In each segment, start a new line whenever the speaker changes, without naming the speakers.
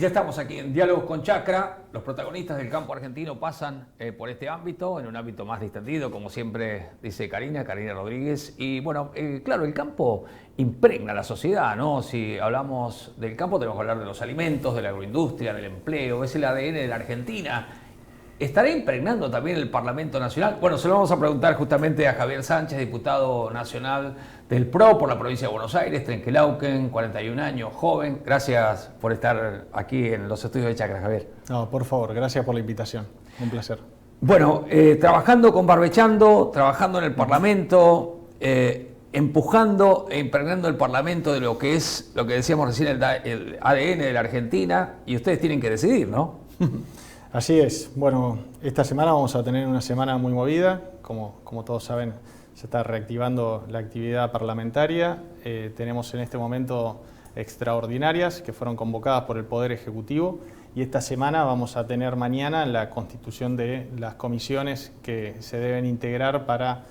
estamos aquí en Diálogos con Chacra. Los protagonistas del campo argentino pasan por este ámbito, en un ámbito más distendido, como siempre dice Karina Rodríguez. Y bueno, claro, el campo impregna la sociedad, ¿no? Si hablamos del campo tenemos que hablar de los alimentos, de la agroindustria, del empleo, es el ADN de la Argentina. ¿Estará impregnando también el Parlamento Nacional? Bueno, se lo vamos a preguntar justamente a Javier Sánchez, diputado nacional del PRO por la provincia de Buenos Aires, Trenquelauquen, 41 años, joven. Gracias por estar aquí en los estudios de Chacra, Javier.
No, por favor, gracias por la invitación. Un placer.
Bueno, trabajando con Barbechando, trabajando en el Parlamento, empujando e impregnando el Parlamento de lo que es, lo que decíamos recién, el ADN de la Argentina, y ustedes tienen que decidir, ¿no?
Así es. Bueno, esta semana vamos a tener una semana muy movida. Como todos saben, se está reactivando la actividad parlamentaria. Tenemos en este momento extraordinarias que fueron convocadas por el Poder Ejecutivo y esta semana vamos a tener mañana la constitución de las comisiones que se deben integrar para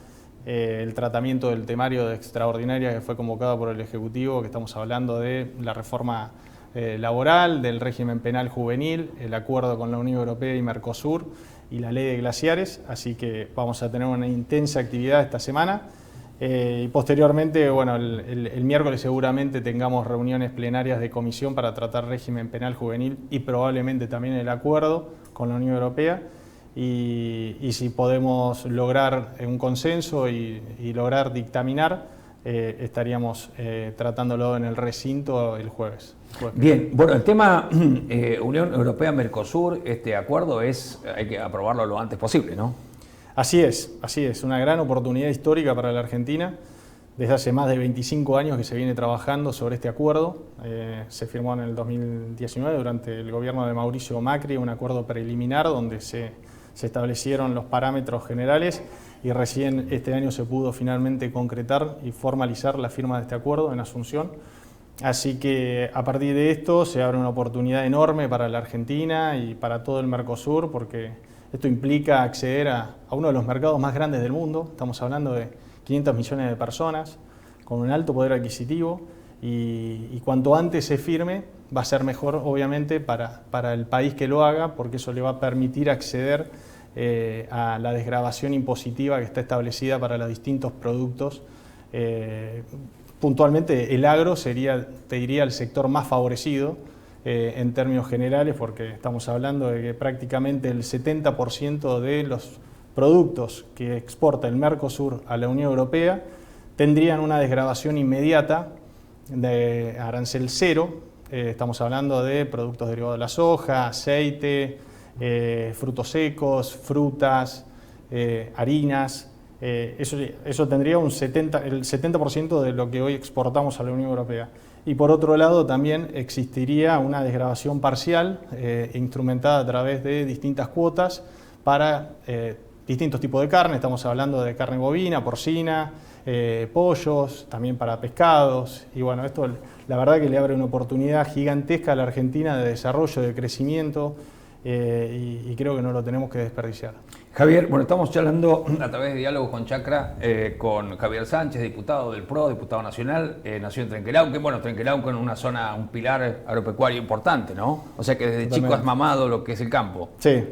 el tratamiento del temario de extraordinaria que fue convocado por el Ejecutivo, que estamos hablando de la reforma laboral, del régimen penal juvenil, el acuerdo con la Unión Europea y Mercosur y la ley de glaciares, así que vamos a tener una intensa actividad esta semana y posteriormente, bueno, el miércoles seguramente tengamos reuniones plenarias de comisión para tratar régimen penal juvenil y probablemente también el acuerdo con la Unión Europea y si podemos lograr un consenso y lograr dictaminar, estaríamos tratándolo en el recinto el jueves.
Bien, bueno, el tema Unión Europea-Mercosur, este acuerdo hay que aprobarlo lo antes posible, ¿no?
Así es, una gran oportunidad histórica para la Argentina. Desde hace más de 25 años que se viene trabajando sobre este acuerdo. Se firmó en el 2019 durante el gobierno de Mauricio Macri, un acuerdo preliminar donde se establecieron los parámetros generales y recién este año se pudo finalmente concretar y formalizar la firma de este acuerdo en Asunción. Así que a partir de esto se abre una oportunidad enorme para la Argentina y para todo el Mercosur, porque esto implica acceder a uno de los mercados más grandes del mundo. Estamos hablando de 500 millones de personas con un alto poder adquisitivo y cuanto antes se firme va a ser mejor obviamente para el país que lo haga, porque eso le va a permitir acceder a la desgravación impositiva que está establecida para los distintos productos. Puntualmente el agro sería, te diría, el sector más favorecido en términos generales, porque estamos hablando de que prácticamente el 70% de los productos que exporta el Mercosur a la Unión Europea tendrían una desgravación inmediata de arancel cero. Estamos hablando de productos derivados de la soja, aceite, frutos secos, frutas, harinas. Eso tendría el 70% de lo que hoy exportamos a la Unión Europea. Y por otro lado también existiría una desgravación parcial instrumentada a través de distintas cuotas para distintos tipos de carne. Estamos hablando de carne bovina, porcina, pollos, también para pescados. Y bueno, esto la verdad que le abre una oportunidad gigantesca a la Argentina de desarrollo, de crecimiento, y creo que no lo tenemos que desperdiciar.
Javier, bueno, estamos charlando a través de Diálogos con Chacra con Javier Sánchez, diputado del PRO, diputado nacional, nació en Trenquelauquen. Bueno, Trenquelauquen es una zona, un pilar agropecuario importante, ¿no? O sea que desde
Totalmente.
chico has mamado lo que es el campo.
Sí.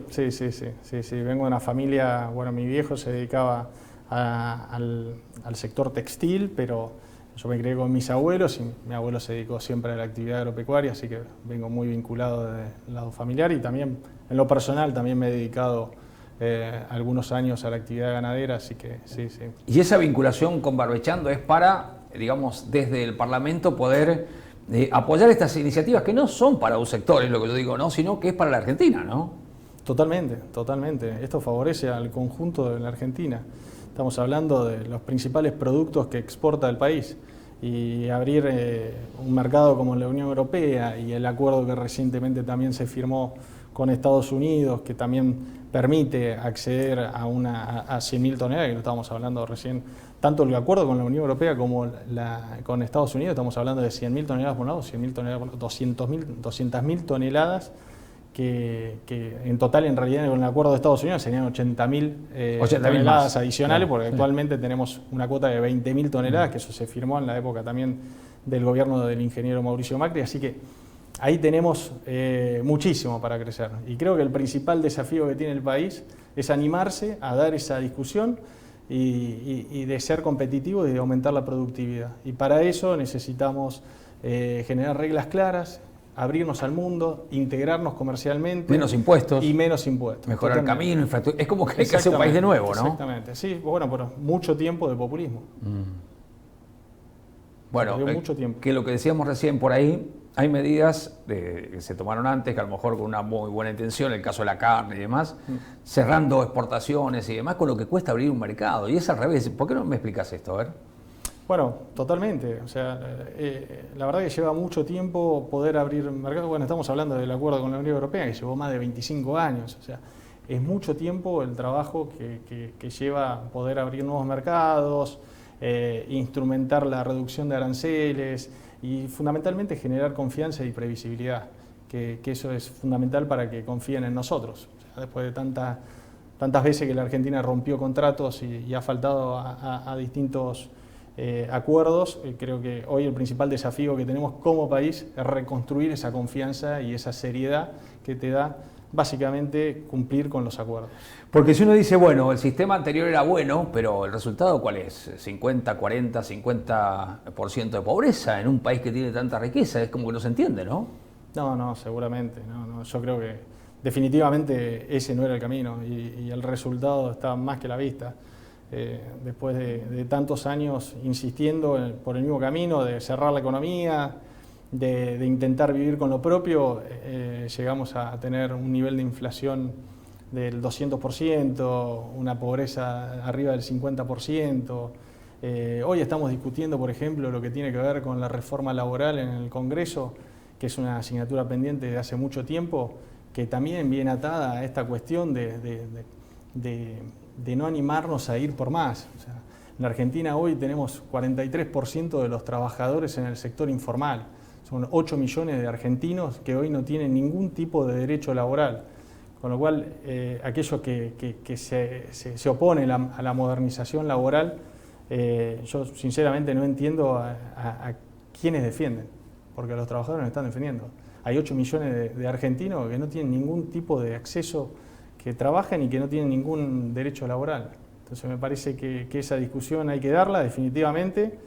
Vengo de una familia, bueno, mi viejo se dedicaba al sector textil, pero yo me crié con mis abuelos y mi abuelo se dedicó siempre a la actividad agropecuaria, así que vengo muy vinculado desde el lado familiar y también en lo personal también me he dedicado algunos años a la actividad ganadera, así que sí.
Y esa vinculación con Barbechando es para, digamos, desde el Parlamento poder apoyar estas iniciativas que no son para un sector, es lo que yo digo, ¿no? Sino que es para la Argentina, ¿no?
Totalmente. Esto favorece al conjunto de la Argentina. Estamos hablando de los principales productos que exporta el país y abrir un mercado como la Unión Europea y el acuerdo que recientemente también se firmó con Estados Unidos, que también permite acceder a 100.000 toneladas, que lo estábamos hablando recién, tanto el acuerdo con la Unión Europea como con Estados Unidos, estamos hablando de 100.000 toneladas por un lado, 100.000 toneladas por otro, 200.000 toneladas, que en total, en realidad, con el acuerdo de Estados Unidos serían 80.000 toneladas más adicionales, porque actualmente tenemos una cuota de 20.000 toneladas, que eso se firmó en la época también del gobierno del ingeniero Mauricio Macri, así que ahí tenemos muchísimo para crecer. Y creo que el principal desafío que tiene el país es animarse a dar esa discusión y de ser competitivo y de aumentar la productividad. Y para eso necesitamos generar reglas claras, abrirnos al mundo, integrarnos comercialmente.
Menos impuestos.
Y menos impuestos.
Mejorar camino, infraestructura. Es como que hay que hacer un país de nuevo, ¿no?
Exactamente. Sí, bueno, por mucho tiempo de populismo.
Bueno,
mucho tiempo.
Que lo que decíamos recién por ahí, hay medidas que se tomaron antes, que a lo mejor con una muy buena intención, el caso de la carne y demás, cerrando exportaciones y demás, con lo que cuesta abrir un mercado. Y es al revés. ¿Por qué no me explicas esto? A ver.
Bueno, totalmente. O sea, la verdad que lleva mucho tiempo poder abrir mercados. Bueno, estamos hablando del acuerdo con la Unión Europea, que llevó más de 25 años. O sea, es mucho tiempo el trabajo que lleva poder abrir nuevos mercados, instrumentar la reducción de aranceles y fundamentalmente generar confianza y previsibilidad, que eso es fundamental para que confíen en nosotros. O sea, después de tantas veces que la Argentina rompió contratos y ha faltado a distintos acuerdos, creo que hoy el principal desafío que tenemos como país es reconstruir esa confianza y esa seriedad que te da básicamente cumplir con los acuerdos.
Porque si uno dice, bueno, el sistema anterior era bueno, pero ¿el resultado cuál es? 50, 40, 50% de pobreza en un país que tiene tanta riqueza, es como que no se entiende, ¿no?
No, seguramente, no, yo creo que definitivamente ese no era el camino y el resultado está más que a la vista. Después de tantos años insistiendo por el mismo camino, de cerrar la economía, de intentar vivir con lo propio, llegamos a tener un nivel de inflación del 200%, una pobreza arriba del 50%. Hoy estamos discutiendo, por ejemplo, lo que tiene que ver con la reforma laboral en el Congreso, que es una asignatura pendiente de hace mucho tiempo, que también viene atada a esta cuestión de no animarnos a ir por más. O sea, en la Argentina hoy tenemos 43% de los trabajadores en el sector informal. Son 8 millones de argentinos que hoy no tienen ningún tipo de derecho laboral. Con lo cual, aquellos que se oponen a la modernización laboral, yo sinceramente no entiendo a quiénes defienden, porque los trabajadores nos están defendiendo. Hay 8 millones de argentinos que no tienen ningún tipo de acceso, que trabajan y que no tienen ningún derecho laboral. Entonces me parece que esa discusión hay que darla definitivamente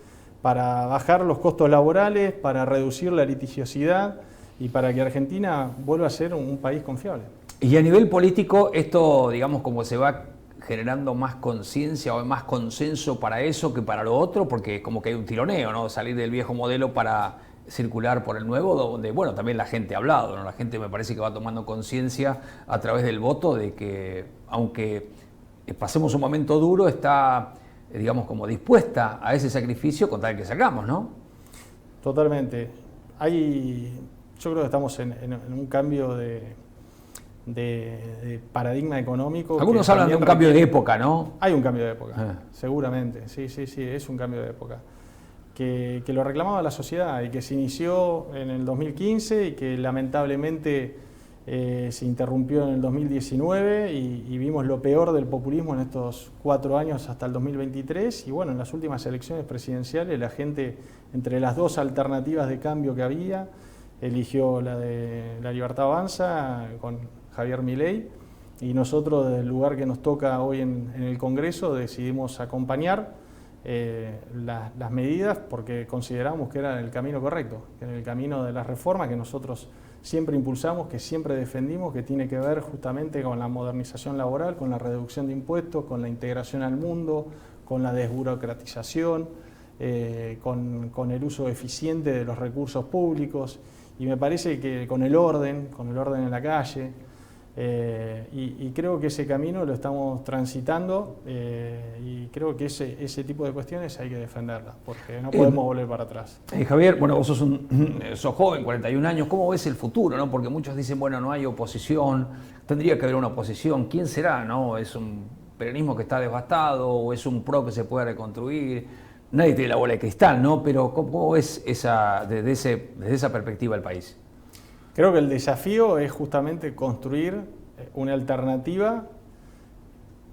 para bajar los costos laborales, para reducir la litigiosidad y para que Argentina vuelva a ser un país confiable.
Y a nivel político, esto, digamos, como se va generando más conciencia o más consenso para eso que para lo otro, porque es como que hay un tironeo, ¿no? Salir del viejo modelo para circular por el nuevo, donde, bueno, también la gente ha hablado, ¿no? La gente me parece que va tomando conciencia a través del voto de que, aunque pasemos un momento duro, está, digamos, como dispuesta a ese sacrificio con tal que salgamos, ¿no?
Totalmente. Yo creo que estamos en un cambio de paradigma económico.
Algunos hablan de un cambio de época, ¿no?
Hay un cambio de época, seguramente, sí, es un cambio de época. Que lo reclamaba la sociedad y que se inició en el 2015 y que lamentablemente se interrumpió en el 2019 y vimos lo peor del populismo en estos 4 años hasta el 2023 y bueno, en las últimas elecciones presidenciales la gente, entre las dos alternativas de cambio que había, eligió la de La Libertad Avanza con Javier Milei y nosotros desde el lugar que nos toca hoy en el Congreso decidimos acompañar las medidas porque consideramos que era el camino correcto, que era el camino de las reformas que nosotros siempre impulsamos, que siempre defendimos, que tiene que ver justamente con la modernización laboral, con la reducción de impuestos, con la integración al mundo, con la desburocratización, con el uso eficiente de los recursos públicos y me parece que con el orden en la calle. Y creo que ese camino lo estamos transitando y creo que ese tipo de cuestiones hay que defenderlas, porque no podemos volver para atrás.
Javier, bueno, vos sos joven, 41 años, ¿cómo ves el futuro? ¿No? Porque muchos dicen, bueno, no hay oposición, tendría que haber una oposición, ¿quién será? ¿No? ¿Es un peronismo que está devastado o es un PRO que se puede reconstruir? Nadie tiene la bola de cristal, ¿no? Pero ¿cómo ves desde esa perspectiva el país?
Creo que el desafío es justamente construir una alternativa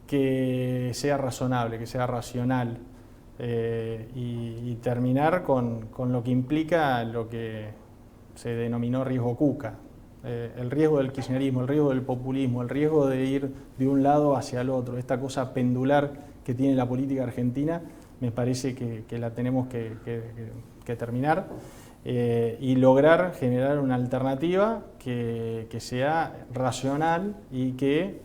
que sea razonable, que sea racional y terminar con lo que implica lo que se denominó riesgo Cuca. El riesgo del kirchnerismo, el riesgo del populismo, el riesgo de ir de un lado hacia el otro, esta cosa pendular que tiene la política argentina, me parece que la tenemos que terminar y lograr generar una alternativa que sea racional y que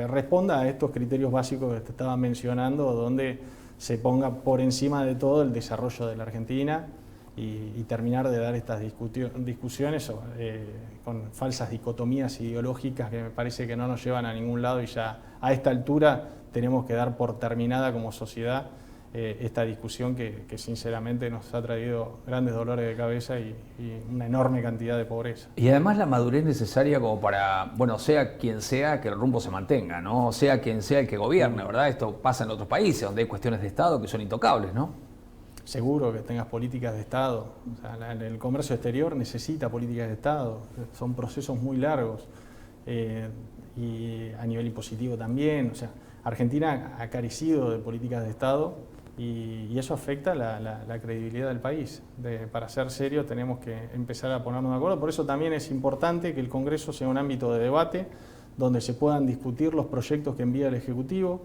responda a estos criterios básicos que te estaba mencionando, donde se ponga por encima de todo el desarrollo de la Argentina y terminar de dar estas discusiones con falsas dicotomías ideológicas que me parece que no nos llevan a ningún lado, y ya a esta altura tenemos que dar por terminada como sociedad esta discusión que sinceramente nos ha traído grandes dolores de cabeza y una enorme cantidad de pobreza.
Y además la madurez necesaria como para, bueno, sea quien sea, que el rumbo se mantenga, ¿no? Sea quien sea el que gobierne, ¿verdad? Esto pasa en otros países donde hay cuestiones de Estado que son intocables, ¿no? Seguro
que tengas políticas de Estado. O sea, el comercio exterior necesita políticas de Estado. Son procesos muy largos. Y a nivel impositivo también. O sea, Argentina ha carecido de políticas de Estado y eso afecta la credibilidad del país. Para ser serio tenemos que empezar a ponernos de acuerdo. Por eso también es importante que el Congreso sea un ámbito de debate donde se puedan discutir los proyectos que envía el Ejecutivo,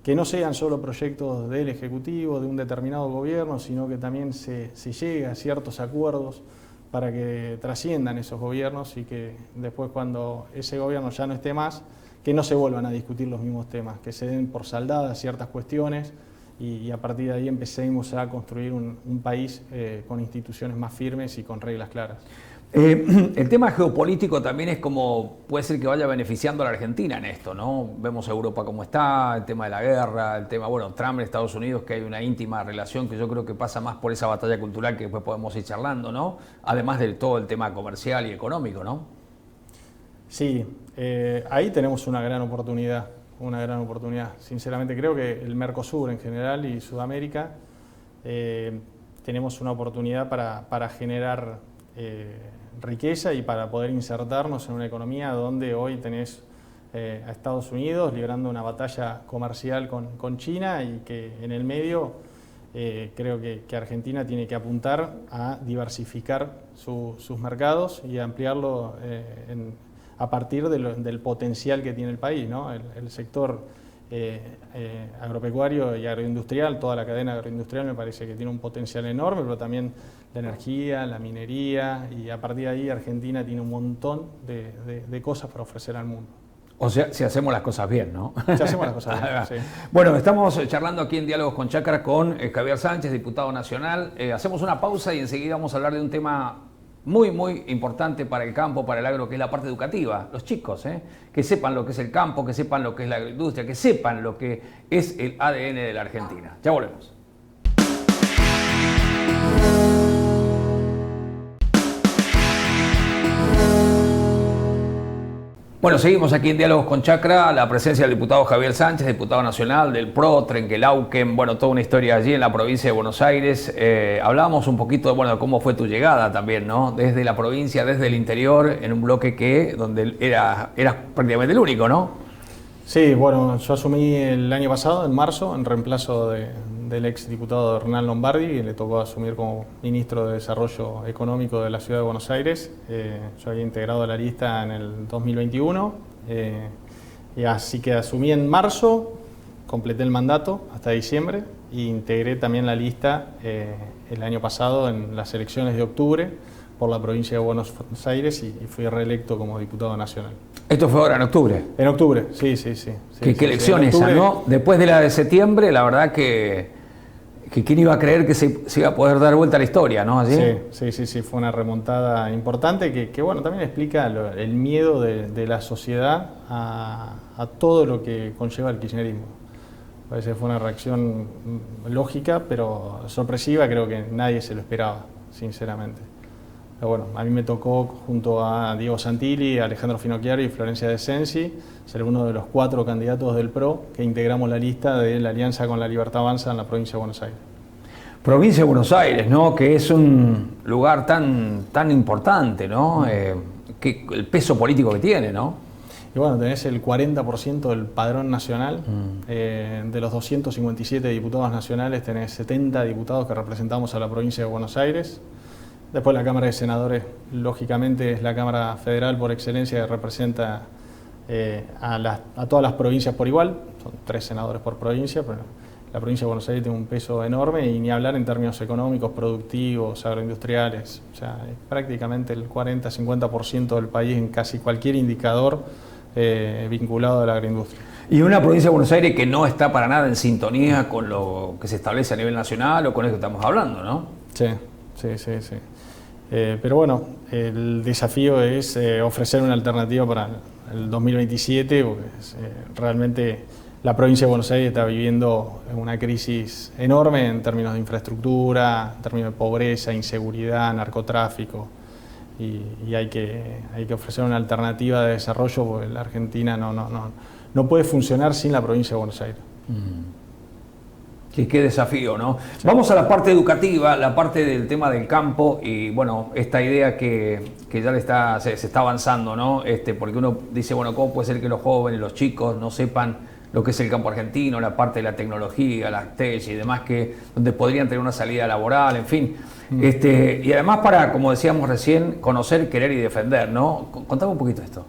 que no sean solo proyectos del Ejecutivo, de un determinado gobierno, sino que también se llegue a ciertos acuerdos para que trasciendan esos gobiernos y que después, cuando ese gobierno ya no esté más, que no se vuelvan a discutir los mismos temas, que se den por saldadas ciertas cuestiones y a partir de ahí empecemos a construir un país con instituciones más firmes y con reglas claras.
El tema geopolítico también es como puede ser que vaya beneficiando a la Argentina en esto, ¿no? Vemos a Europa cómo está, el tema de la guerra, el tema, bueno, Trump en Estados Unidos, que hay una íntima relación que yo creo que pasa más por esa batalla cultural que después podemos ir charlando, ¿no? Además de todo el tema comercial y económico, ¿no?
Sí, ahí tenemos una gran oportunidad. Sinceramente creo que el Mercosur en general y Sudamérica tenemos una oportunidad para generar riqueza y para poder insertarnos en una economía donde hoy tenés a Estados Unidos librando una batalla comercial con China y que en el medio creo que Argentina tiene que apuntar a diversificar sus mercados y ampliarlo a partir del potencial que tiene el país, ¿no? El sector agropecuario y agroindustrial, toda la cadena agroindustrial me parece que tiene un potencial enorme, pero también la energía, la minería, y a partir de ahí Argentina tiene un montón de cosas para ofrecer al mundo.
O sea, si hacemos las cosas bien, ¿no?
Si hacemos las cosas bien, sí.
Bueno, estamos charlando aquí en Diálogos con Chácara con Javier Sánchez, diputado nacional. Hacemos una pausa y enseguida vamos a hablar de un tema muy, muy importante para el campo, para el agro, que es la parte educativa. Los chicos, que sepan lo que es el campo, que sepan lo que es la agroindustria, que sepan lo que es el ADN de la Argentina. Ya volvemos. Bueno, seguimos aquí en Diálogos con Chacra, la presencia del diputado Javier Sánchez, diputado nacional del PRO, Trenquelauquen, bueno, toda una historia allí en la provincia de Buenos Aires. Hablábamos un poquito, bueno, de cómo fue tu llegada también, ¿no? Desde la provincia, desde el interior, en un bloque donde eras prácticamente el único, ¿no?
Sí, bueno, yo asumí el año pasado, en marzo, en reemplazo del ex diputado Hernán Lombardi, y le tocó asumir como ministro de Desarrollo Económico de la Ciudad de Buenos Aires. Yo había integrado la lista en el 2021, y así que asumí en marzo, completé el mandato hasta diciembre, e integré también la lista el año pasado en las elecciones de octubre por la provincia de Buenos Aires y fui reelecto como diputado nacional.
¿Esto fue ahora en octubre?
En octubre, sí.
¿Qué elección esa, no? Después de la de septiembre, la verdad que quién iba a creer que se iba a poder dar vuelta a la historia, ¿no? ¿Así?
Sí, fue una remontada importante que bueno, también explica el miedo de la sociedad a todo lo que conlleva el kirchnerismo. Parece que fue una reacción lógica, pero sorpresiva, creo que nadie se lo esperaba, sinceramente. Pero bueno, a mí me tocó, junto a Diego Santilli, Alejandro Finocchiaro y Florencia De Sensi, ser uno de los 4 candidatos del PRO que integramos la lista de la Alianza con la Libertad Avanza en la provincia de Buenos Aires. Provincia de Buenos Aires, ¿no? Que es un lugar tan importante, ¿no? Que el peso político que tiene, ¿no? Y bueno, tenés el 40% del padrón nacional. De los 257 diputados nacionales, tenés 70 diputados que representamos a la provincia de Buenos Aires. Después la Cámara de Senadores, lógicamente, es la Cámara Federal por excelencia que representa a todas las provincias por igual. Son 3 senadores por provincia, pero la provincia de Buenos Aires tiene un peso enorme y ni hablar en términos económicos, productivos, agroindustriales. O sea, es prácticamente el 40-50% del país en casi cualquier indicador vinculado a la agroindustria.
Y una provincia de Buenos Aires que no está para nada en sintonía con lo que se establece a nivel nacional o con eso que estamos hablando, ¿no?
Sí. Pero bueno, el desafío es ofrecer una alternativa para el 2027, porque realmente la provincia de Buenos Aires está viviendo una crisis enorme en términos de infraestructura, en términos de pobreza, inseguridad, narcotráfico, y hay que ofrecer una alternativa de desarrollo, porque la Argentina no puede funcionar sin la provincia de Buenos Aires.
Qué desafío, ¿no? Sí. Vamos a la parte educativa, la parte del tema del campo y, bueno, esta idea que ya se está avanzando, ¿no? Porque uno dice, bueno, ¿cómo puede ser que los jóvenes, los chicos no sepan lo que es el campo argentino, la parte de la tecnología, las TEC y demás, donde podrían tener una salida laboral, en fin? Y además para, como decíamos recién, conocer, querer y defender, ¿no? Contame un poquito esto.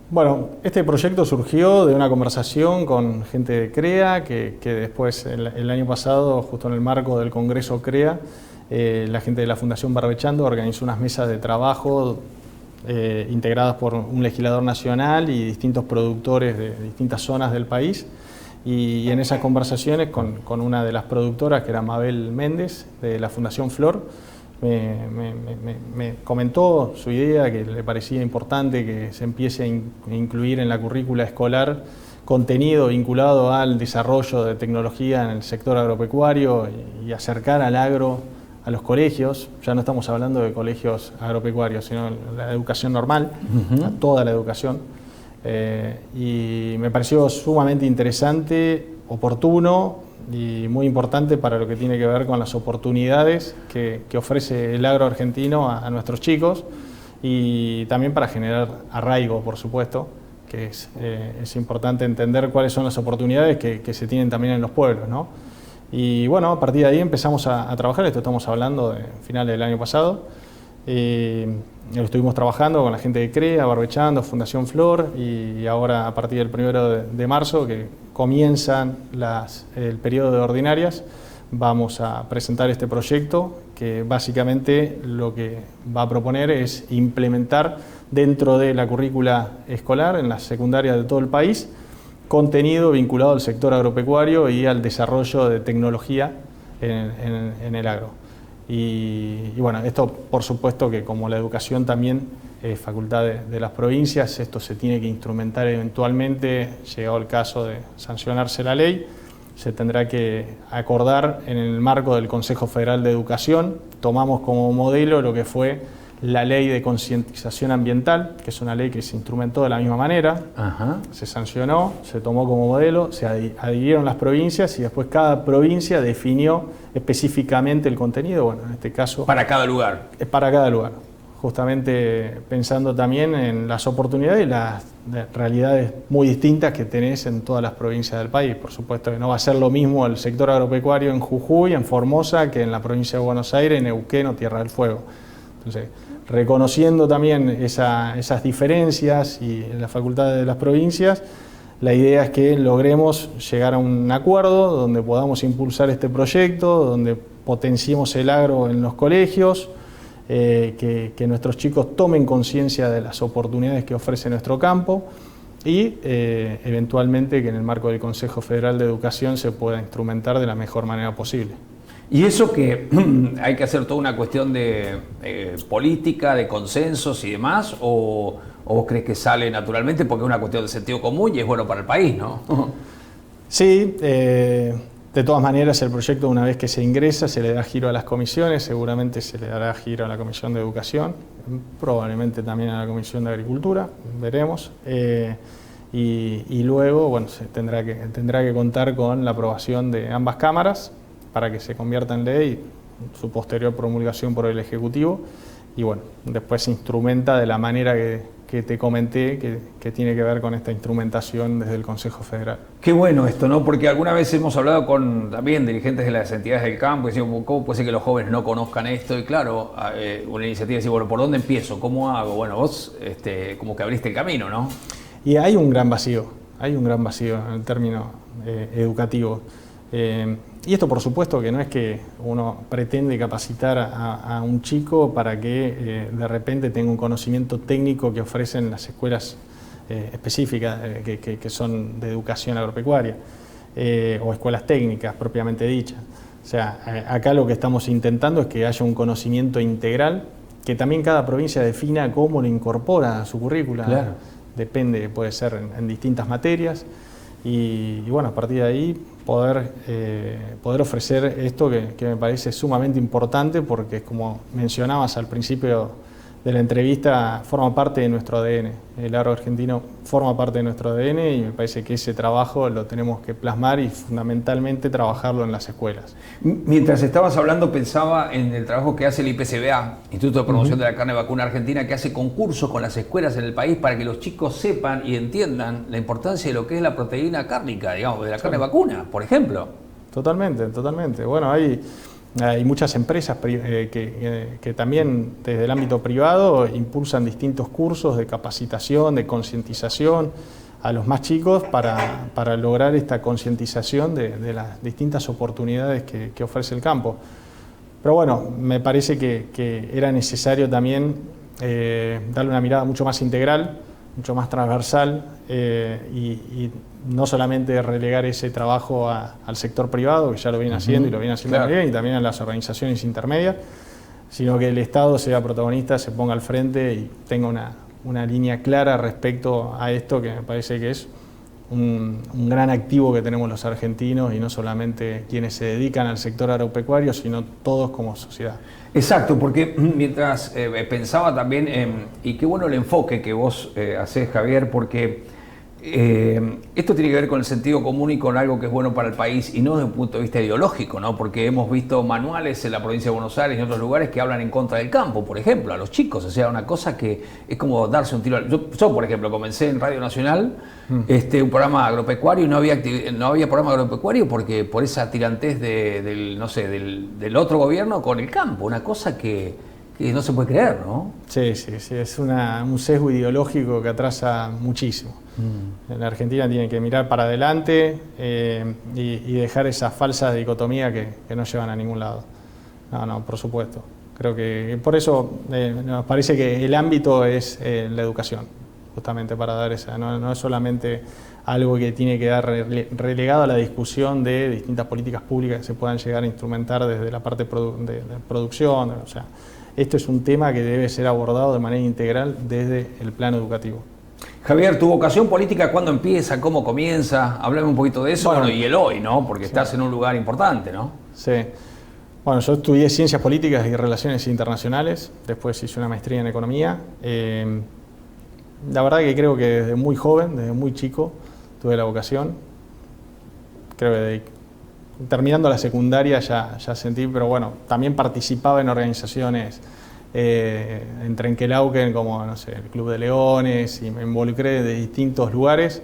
Bueno, este proyecto surgió de una conversación con gente de CREA, que después, el año pasado, justo en el marco del Congreso CREA, la gente de la Fundación Barbechando organizó unas mesas de trabajo integradas por un legislador nacional y distintos productores de distintas zonas del país. Y en esas conversaciones con una de las productoras, que era Mabel Méndez, de la Fundación Flor, me comentó su idea, que le parecía importante que se empiece a incluir en la currícula escolar contenido vinculado al desarrollo de tecnología en el sector agropecuario y acercar al agro a los colegios. Ya no estamos hablando de colegios agropecuarios, sino la educación normal, a toda la educación. Y me pareció sumamente interesante, oportuno y muy importante para lo que tiene que ver con las oportunidades que ofrece el agro argentino a nuestros chicos, y también para generar arraigo, por supuesto, que es importante entender cuáles son las oportunidades que se tienen también en los pueblos, ¿no? Y bueno, a partir de ahí empezamos a trabajar. Esto estamos hablando de finales del año pasado. Estuvimos trabajando con la gente de CREA, Barbechando, Fundación Flor, y ahora a partir del 1 de marzo, que comienzan el periodo de ordinarias, vamos a presentar este proyecto que básicamente lo que va a proponer es implementar dentro de la currícula escolar en las secundarias de todo el país contenido vinculado al sector agropecuario y al desarrollo de tecnología en el agro. Y bueno, esto por supuesto que como la educación también es facultad de las provincias, esto se tiene que instrumentar eventualmente, llegado el caso de sancionarse la ley, se tendrá que acordar en el marco del Consejo Federal de Educación. Tomamos como modelo lo que fue la ley de concientización ambiental, que es una ley que se instrumentó de la misma manera. Ajá. Se sancionó, se tomó como modelo, se adhirieron las provincias y después cada provincia definió específicamente el contenido, bueno, en este caso...
Para cada lugar.
Para cada lugar, justamente pensando también en las oportunidades y las realidades muy distintas que tenés en todas las provincias del país. Por supuesto que no va a ser lo mismo el sector agropecuario en Jujuy, en Formosa, que en la provincia de Buenos Aires, en Neuquén o Tierra del Fuego. Entonces, reconociendo también esas diferencias y en las facultades de las provincias, la idea es que logremos llegar a un acuerdo donde podamos impulsar este proyecto, donde potenciemos el agro en los colegios, que nuestros chicos tomen conciencia de las oportunidades que ofrece nuestro campo y eventualmente que en el marco del Consejo Federal de Educación se pueda instrumentar de la mejor manera posible.
Y eso que hay que hacer toda una cuestión de política, de consensos y demás, o vos crees que sale naturalmente porque es una cuestión de sentido común y es bueno para el país, ¿no?
Sí, de todas maneras el proyecto, una vez que se ingresa, se le da giro a las comisiones, seguramente se le dará giro a la Comisión de Educación, probablemente también a la Comisión de Agricultura, veremos. Y luego, bueno, se tendrá que contar con la aprobación de ambas cámaras para que se convierta en ley, su posterior promulgación por el Ejecutivo, y bueno, después se instrumenta de la manera que te comenté, que tiene que ver con esta instrumentación desde el Consejo Federal.
Qué bueno esto, ¿no? Porque alguna vez hemos hablado con también dirigentes de las entidades del campo y decimos, ¿cómo puede ser que los jóvenes no conozcan esto? Y claro, una iniciativa dice, bueno, ¿por dónde empiezo? ¿Cómo hago? Bueno, vos como que abriste el camino, ¿no?
Y hay un gran vacío en el término educativo. Y esto por supuesto que no es que uno pretende capacitar a un chico para que de repente tenga un conocimiento técnico que ofrecen las escuelas específicas que son de educación agropecuaria o escuelas técnicas propiamente dichas. O sea, acá lo que estamos intentando es que haya un conocimiento integral, que también cada provincia defina cómo lo incorpora a su currícula.
Claro.
Depende, puede ser en distintas materias. Y bueno, a partir de ahí poder ofrecer esto que me parece sumamente importante, porque como mencionabas al principio de la entrevista, forma parte de nuestro ADN. El agro argentino forma parte de nuestro ADN y me parece que ese trabajo lo tenemos que plasmar y fundamentalmente trabajarlo en las escuelas.
Mientras estabas hablando pensaba en el trabajo que hace el IPCBA, Instituto de Promoción de la Carne Vacuna Argentina, que hace concursos con las escuelas en el país para que los chicos sepan y entiendan la importancia de lo que es la proteína cárnica, digamos, de la carne vacuna, por ejemplo.
Totalmente, totalmente. Bueno, hay muchas empresas que también desde el ámbito privado impulsan distintos cursos de capacitación, de concientización a los más chicos para lograr esta concientización de las distintas oportunidades que ofrece el campo. Pero bueno, me parece que era necesario también darle una mirada mucho más integral, mucho más transversal y no solamente relegar ese trabajo al sector privado, que ya lo viene haciendo y lo viene haciendo muy bien, y también a las organizaciones intermedias, sino que el Estado sea protagonista, se ponga al frente y tenga una línea clara respecto a esto, que me parece que es un gran activo que tenemos los argentinos, y no solamente quienes se dedican al sector agropecuario, sino todos como sociedad.
Exacto, porque mientras pensaba también, y qué bueno el enfoque que vos hacés, Javier, porque esto tiene que ver con el sentido común y con algo que es bueno para el país, y no desde un punto de vista ideológico, ¿no? Porque hemos visto manuales en la provincia de Buenos Aires y en otros lugares que hablan en contra del campo, por ejemplo, a los chicos. O sea, una cosa que es como darse un tiro. Yo por ejemplo, comencé en Radio Nacional un programa agropecuario y no había programa agropecuario porque por esa tirantez del otro gobierno con el campo. Una cosa que no se puede creer, ¿no?
Sí, es un sesgo ideológico que atrasa muchísimo. En la Argentina tiene que mirar para adelante y dejar esa falsa dicotomía que no llevan a ningún lado. No, por supuesto. Creo que por eso nos parece que el ámbito es la educación, justamente para dar esa. No es solamente algo que tiene que quedar relegado a la discusión de distintas políticas públicas que se puedan llegar a instrumentar desde la parte de producción. O sea, esto es un tema que debe ser abordado de manera integral desde el plano educativo.
Javier, ¿tu vocación política cuándo empieza? ¿Cómo comienza? Háblame un poquito de eso. Bueno, y el hoy, ¿no? Porque estás en un lugar importante, ¿no?
Sí. Bueno, yo estudié Ciencias Políticas y Relaciones Internacionales, después hice una maestría en Economía. La verdad que creo que desde muy joven, desde muy chico, tuve la vocación. Creo que terminando la secundaria ya sentí, pero bueno, también participaba en organizaciones en Trenquelauquen, como no sé, el Club de Leones, y me involucré de distintos lugares,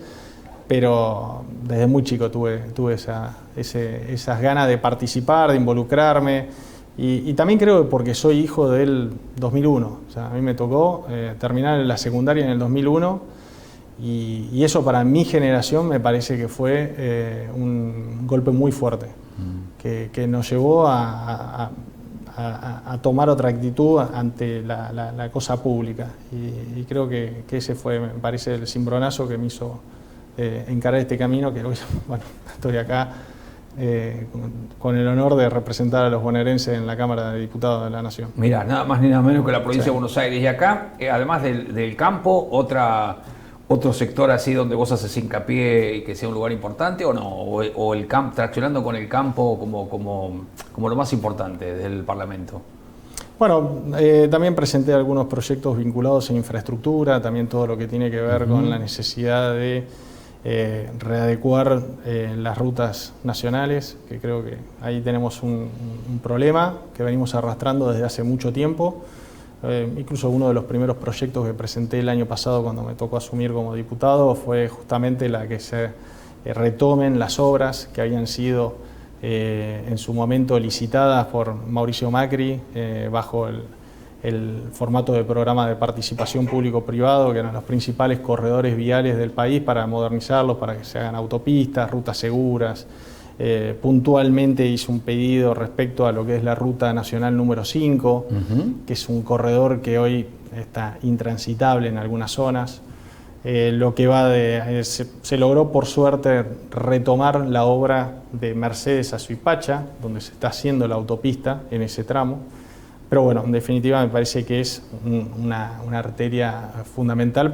pero desde muy chico tuve esas ganas de participar, de involucrarme, y también creo que porque soy hijo del 2001, o sea, a mí me tocó terminar la secundaria en el 2001, y eso para mi generación me parece que fue un golpe muy fuerte, que nos llevó a tomar otra actitud ante la cosa pública, y creo que ese fue, me parece, el cimbronazo que me hizo encarar este camino, que hoy, bueno, estoy acá con el honor de representar a los bonaerenses en la Cámara de Diputados de la Nación.
Mira, nada más ni nada menos que la provincia de Buenos Aires. Y acá, además del campo, otro sector así donde vos haces hincapié y que sea un lugar importante, o no, o el campo, traccionando con el campo como lo más importante del Parlamento.
Bueno, también presenté algunos proyectos vinculados a infraestructura, también todo lo que tiene que ver con la necesidad de readecuar las rutas nacionales, que creo que ahí tenemos un problema que venimos arrastrando desde hace mucho tiempo. Incluso uno de los primeros proyectos que presenté el año pasado cuando me tocó asumir como diputado fue justamente la que se retomen las obras que habían sido en su momento licitadas por Mauricio Macri bajo el formato de programa de participación público-privado, que eran los principales corredores viales del país, para modernizarlos, para que se hagan autopistas, rutas seguras. Puntualmente hice un pedido respecto a lo que es la Ruta Nacional número 5, que es un corredor que hoy está intransitable en algunas zonas. Lo que va se logró por suerte retomar la obra de Mercedes a Suipacha, donde se está haciendo la autopista en ese tramo. Pero bueno, en definitiva me parece que es una arteria fundamental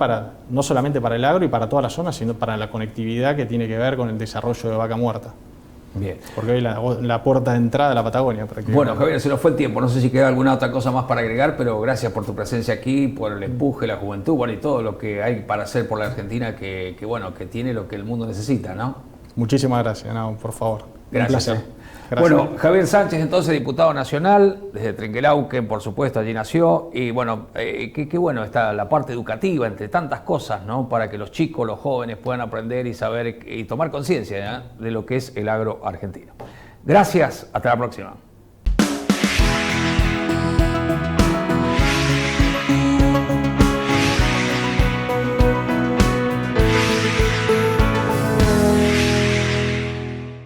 no solamente para el agro y para toda la zona, sino para la conectividad que tiene que ver con el desarrollo de Vaca Muerta.
Bien.
Porque hoy la puerta de entrada a la Patagonia.
Bueno, Javier, se nos fue el tiempo. No sé si queda alguna otra cosa más para agregar, pero gracias por tu presencia aquí, por el empuje, la juventud, bueno, y todo lo que hay para hacer por la Argentina, que tiene lo que el mundo necesita, ¿no?
Muchísimas gracias, no, por favor.
Gracias.
Un placer. Gracias.
Bueno, Javier Sánchez, entonces diputado nacional, desde Trenquelauquen, por supuesto, allí nació. Y bueno, qué bueno está la parte educativa, entre tantas cosas, ¿no? Para que los chicos, los jóvenes puedan aprender y saber y tomar conciencia, ¿eh?, de lo que es el agro argentino. Gracias, hasta la próxima.